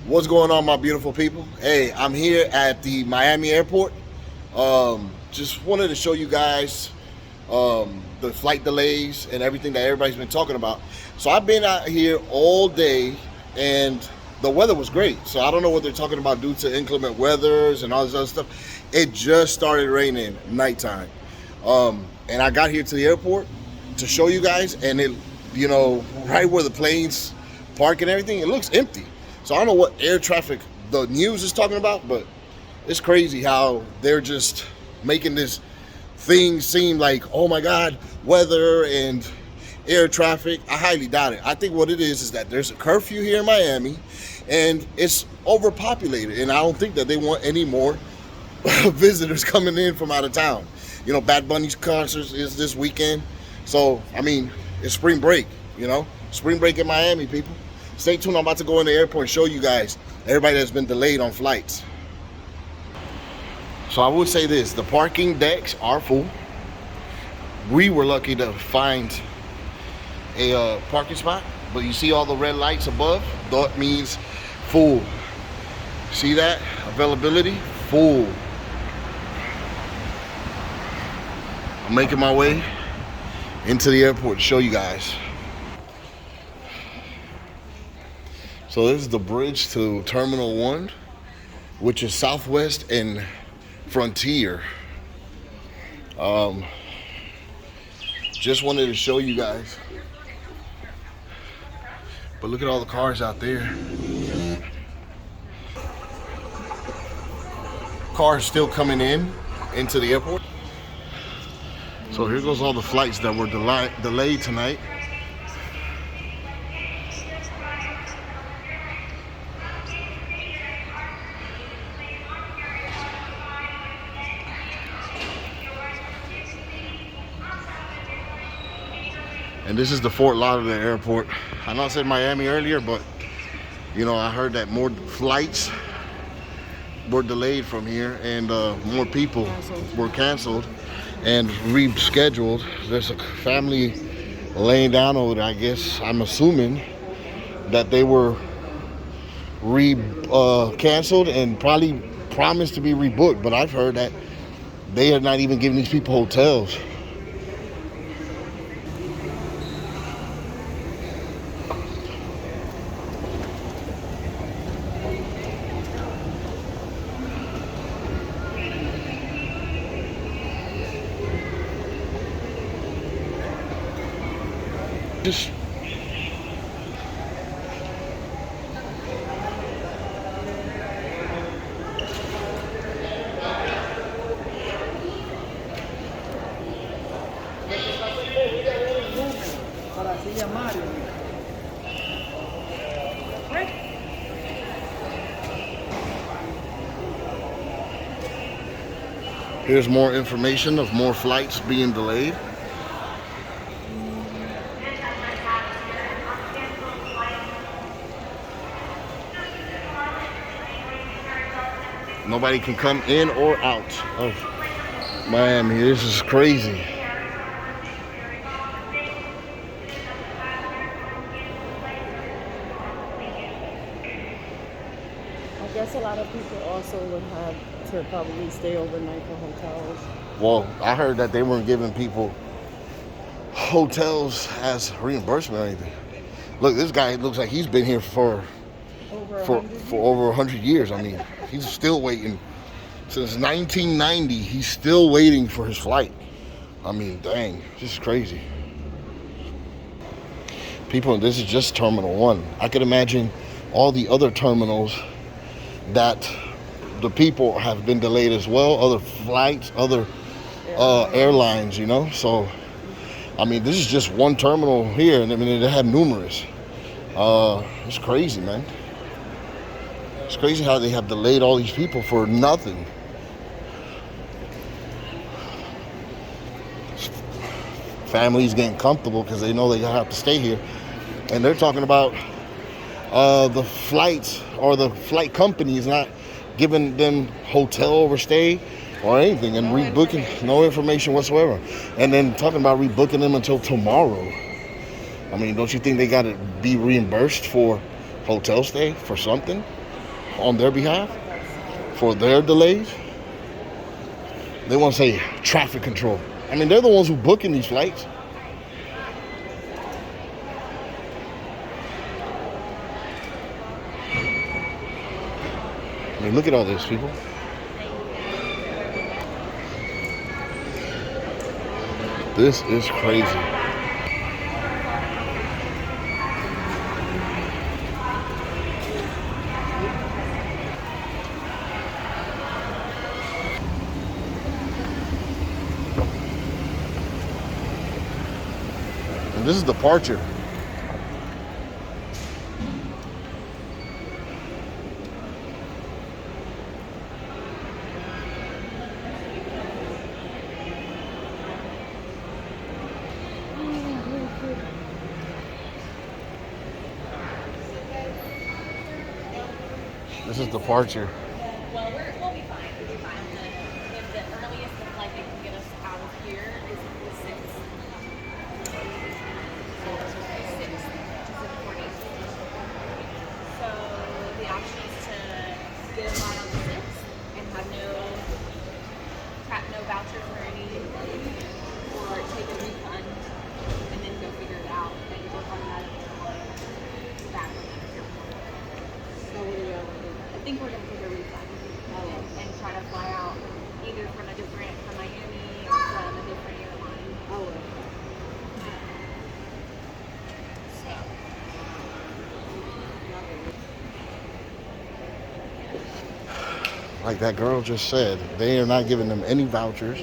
What's going on, my beautiful people? Hey, I'm here at the Miami airport. Just wanted to show you guys the flight delays and everything that everybody's been talking about. So I've been out here all day and the weather was great. So I don't know what they're talking about due to inclement weathers and all this other stuff. It just started raining nighttime. And I got here to the airport to show you guys, and it, right where the planes park and everything, it looks empty. So I don't know what air traffic the news is talking about, but it's crazy how they're just making this thing seem like, oh my God, weather and air traffic. I highly doubt it. I think what it is that there's a curfew here in Miami and it's overpopulated, and I don't think that they want any more visitors coming in from out of town. Bad Bunny's concert is this weekend. So, it's spring break, spring break in Miami, people. Stay tuned. I'm about to go in the airport and show you guys everybody that's been delayed on flights. So I would say this, the parking decks are full. We were lucky to find a parking spot, but you see all the red lights above? That means full. See that? Availability, full. I'm making my way into the airport to show you guys. So this is the bridge to Terminal 1, which is Southwest and Frontier. Just wanted to show you guys. But look at all the cars out there. Cars still coming into the airport. So here goes all the flights that were delayed tonight. And this is the Fort Lauderdale Airport. I know I said Miami earlier, but I heard that more flights were delayed from here, and more people were canceled and rescheduled. There's a family laying down over there. I guess I'm assuming that they were canceled and probably promised to be rebooked, but I've heard that they are not even giving these people hotels. Just here's more information of more flights being delayed. Nobody can come in or out of Miami. This is crazy. I guess a lot of people also would have to probably stay overnight for hotels. Well, I heard that they weren't giving people hotels as reimbursement or anything. Look, this guy looks like he's been here for over 100 years. He's still waiting. Since 1990, he's still waiting for his flight. Dang, this is crazy. People, this is just Terminal 1. I could imagine all the other terminals that the people have been delayed as well, other flights, other airlines, So, this is just one terminal here, and they have numerous. It's crazy, man. It's crazy how they have delayed all these people for nothing. Families getting comfortable because they know they have to stay here. And they're talking about the flights or the flight companies not giving them hotel overstay or anything and rebooking, no information whatsoever. And then talking about rebooking them until tomorrow. Don't you think they got to be reimbursed for hotel stay for something? on their behalf for their delays. They want to say traffic control. I mean, they're the ones who booking these flights. I mean, look at all this, people. This is crazy. And this is departure. This is departure. Well, we'll be fine. We'll be fine. The earliest the flight they can get us out of here is the 6th. So it's the 6th, which is in 4 days. So the option is to get a flight on the 6th and have no vouchers or anything, or take a refund and then go figure it out and work on that back. So what do you want to do? I think we're going to take a refund and try to fly out either from Miami or from a different airline. Oh, Like that girl just said, they are not giving them any vouchers.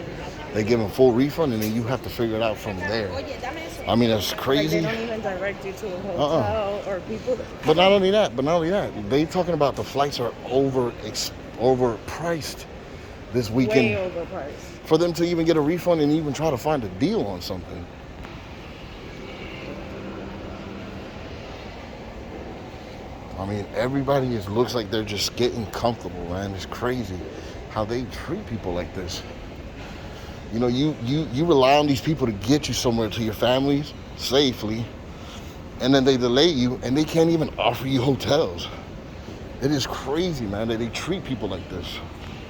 They give them full refund, and then you have to figure it out from there. I mean, that's like crazy. they don't even direct you to a hotel or people. But not only that, they talking about the flights are overpriced this weekend. Way overpriced. For them to even get a refund and even try to find a deal on something. I mean, everybody looks like they're just getting comfortable, man. It's crazy how they treat people like this. You know, you rely on these people to get you somewhere to your families safely, and then they delay you, and they can't even offer you hotels. It is crazy, man, that they treat people like this.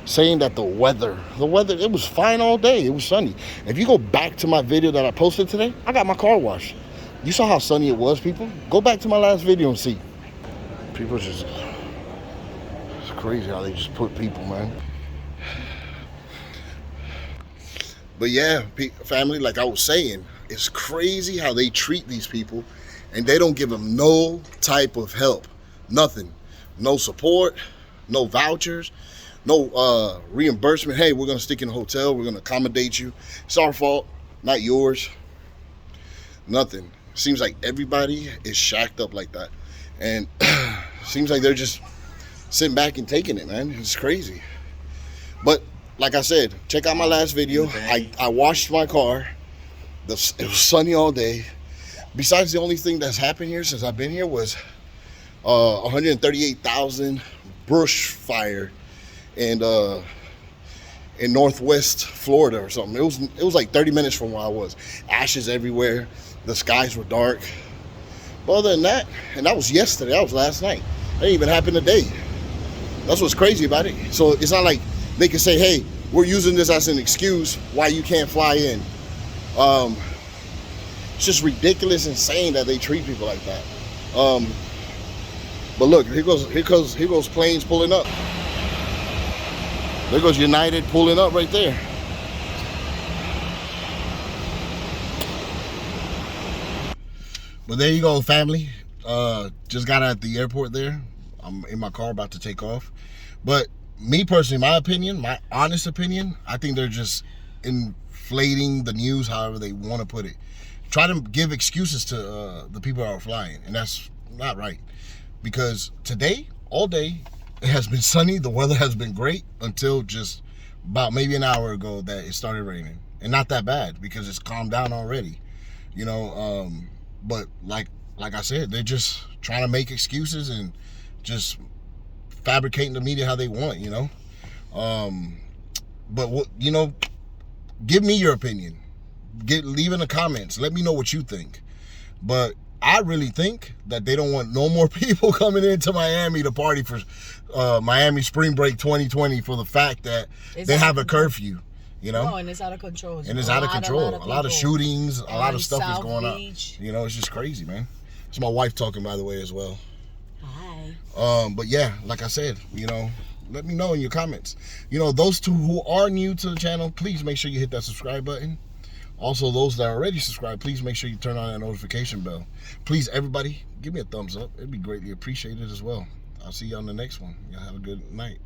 Saying that the weather, it was fine all day. It was sunny. If you go back to my video that I posted today, I got my car washed. You saw how sunny it was, people? Go back to my last video and see. People just, it's crazy how they just put people, man. But yeah, family, like I was saying, it's crazy how they treat these people, and they don't give them no type of help, nothing, no support, no vouchers, no reimbursement. Hey, we're gonna stick in a hotel, we're gonna accommodate you. It's our fault, not yours. Nothing. Seems like everybody is shacked up like that, and seems like they're just sitting back and taking it, man. It's crazy. But like I said, check out my last video. I washed my car. It was sunny all day. Besides, the only thing that's happened here since I've been here was 138,000 brush fire in Northwest Florida or something. It was like 30 minutes from where I was. Ashes everywhere. The skies were dark. But other than that, and that was yesterday. That was last night. That didn't even happen today. That's what's crazy about it. So it's not like they can say, hey, we're using this as an excuse why you can't fly in. It's just ridiculous, insane that they treat people like that. But look, here goes planes pulling up. There goes United pulling up right there. But there you go, family. Just got out at the airport there. I'm in my car about to take off. But me personally, my opinion, my honest opinion, I think they're just inflating the news however they want to put it. Try to give excuses to the people that are flying, and that's not right. Because today, all day, it has been sunny. The weather has been great until just about maybe an hour ago that it started raining. And not that bad because it's calmed down already. You know, but like I said, they're just trying to make excuses and just fabricating the media how they want, you know. But what, you know, give me your opinion. Leave in the comments. Let me know what you think. But I really think that they don't want no more people coming into Miami to party for Miami Spring Break 2020 for the fact that they have a curfew, you know? No, and it's out of control. And it's out of control. A lot of shootings, a lot of stuff is going on. You know, it's just crazy, man. It's my wife talking, by the way, as well. Hi. But yeah, like I said, you know, let me know in your comments. You know, those two who are new to the channel, please make sure you hit that subscribe button. Also, those that are already subscribed, please make sure you turn on that notification bell. Please, everybody, give me a thumbs up. It'd be greatly appreciated as well. I'll see you on the next one. Y'all have a good night.